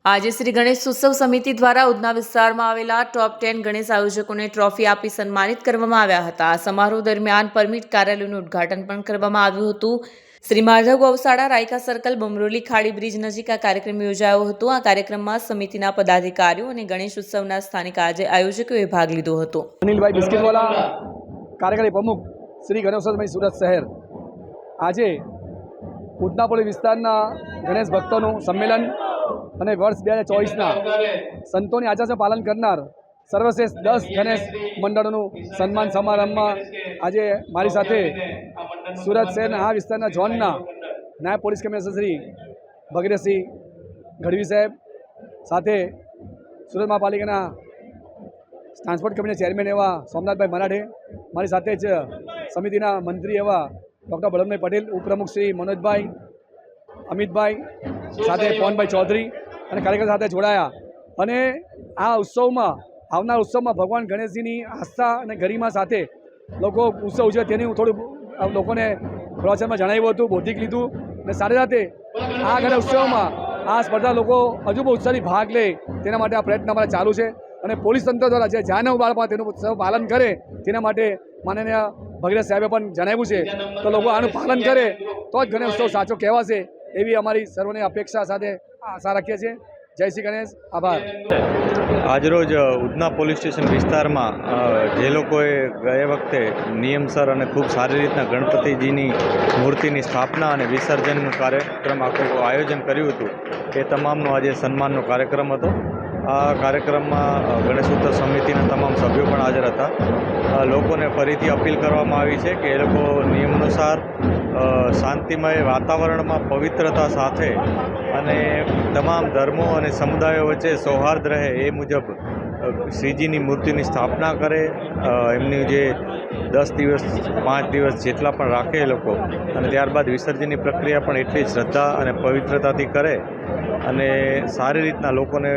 આજે શ્રી ગણેશ ઉત્સવ સમિતિ દ્વારા ઉધના વિસ્તારમાં આવેલા ટોપ 10 ગણેશ આયોજકોને ટ્રોફી આપી સન્માનિત કરવામાં આવ્યા હતા। આ સમારોહ દરમિયાન પરમિટ કાર્યાલયનું ઉદ્ઘાટન પણ કરવામાં આવ્યું હતું। શ્રી માધવ ગૌશાળા રાયકા સર્કલ બમરોલી ખાડી બ્રિજ નજીક આ કાર્યક્રમ યોજાયો હતો। આ કાર્યક્રમમાં સમિતિના પદાધિકારીઓ અને ગણેશ ઉત્સવના સ્થાનિક આયોજકોએ ભાગ લીધો હતો। અનિલભાઈ બિસ્કિટવાલા, કાર્યકારી પ્રમુખ શ્રી ગણેશ ઉત્સવ સુરત શહેર, આજે ઉધના પોલીસ વિસ્તારના ગણેશ ભક્તોનું સંમેલન અને વર્ષ 2024ના સંતોની આચાર્યનું પાલન કરનાર સર્વશ્રેષ્ઠ 10 ગણેશ મંડળોનું સન્માન સમારંભમાં આજે મારી સાથે સુરત શહેરના આ વિસ્તારના ઝોનના નાયબ પોલીસ કમિશનર શ્રી ભગીરથસિંહ ગઢવી સાહેબ, સાથે સુરત મહાપાલિકાના ટ્રાન્સપોર્ટ કંપનીના ચેરમેન એવા સોમનાથભાઈ મરાઠે, મારી સાથે જ સમિતિના મંત્રી એવા ડૉક્ટર બળવંતભાઈ પટેલ, ઉપપ્રમુખ શ્રી મનોજભાઈ, અમિતભાઈ, સાથે પવનભાઈ ચૌધરી અને કાર્યકર સાથે જોડાયા। અને આ ઉત્સવમાં, આવનાર ઉત્સવમાં ભગવાન ગણેશજીની આસ્થા અને ગરિમા સાથે લોકો ઉત્સવ ઉજવે તેની હું થોડું લોકોને પ્રવચનમાં જણાવ્યું હતું, બૌદ્ધિક લીધું અને સાથે સાથે આ ગણેશ ઉત્સવમાં આ સ્પર્ધા લોકો હજુ બહુ ઉત્સાહથી ભાગ લે તેના માટે આ પ્રયત્ન અમારા ચાલુ છે। અને પોલીસ તંત્ર દ્વારા જે જાનવ બાળપણ તેનું ઉત્સવ પાલન કરે તેના માટે માનનીય ભગીરથ સાહેબે પણ જણાવ્યું છે, તો લોકો આનું પાલન કરે તો જ ગણેશ ઉત્સવ સાચો કહેવાશે એવી અમારી સર્વની અપેક્ષા સાથે આશા રાખીએ છીએ। જય શ્રી ગણેશ, આભાર। આજરોજ ઉધના પોલીસ સ્ટેશન વિસ્તારમાં જે લોકોએ ગયા વખતે નિયમસર અને ખૂબ સારી રીતના ગણપતિજીની મૂર્તિની સ્થાપના અને વિસર્જનનું કાર્યક્રમ આખું આયોજન કર્યું હતું, એ તમામનો આજે સન્માનનો કાર્યક્રમ હતો। આ કાર્યક્રમમાં ગણેશ ઉત્સવ સમિતિના તમામ સભ્યો પણ હાજર હતા। લોકોને ફરીથી અપીલ કરવામાં આવી છે કે એ લોકો નિયમ અનુસાર શાંતિમય વાતાવરણમાં પવિત્રતા સાથે અને તમામ ધર્મો અને સમુદાયો વચ્ચે સૌહાર્દ રહે એ મુજબ શ્રીજીની મૂર્તિની સ્થાપના કરે। એમની જે 10 દિવસ 5 દિવસ જેટલા પણ રાખે એ લોકો, અને ત્યારબાદ વિસર્જનની પ્રક્રિયા પણ એટલી શ્રદ્ધા અને પવિત્રતાથી કરે અને સારી રીતના લોકોને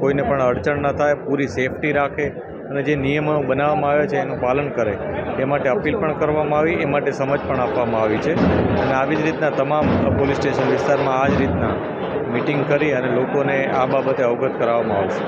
કોઈને પણ અડચણ ન થાય, પૂરી સેફટી રાખે અને જે નિયમો બનાવવામાં આવ્યા છે એનું પાલન કરે એ માટે અપીલ પણ કરવામાં આવી, એ માટે સમજ પણ આપવામાં આવી છે। અને આવી જ રીતના તમામ પોલીસ સ્ટેશન વિસ્તારમાં આ જ રીતના મિટિંગ કરી અને લોકોને આ બાબતે અવગત કરાવવામાં આવશે।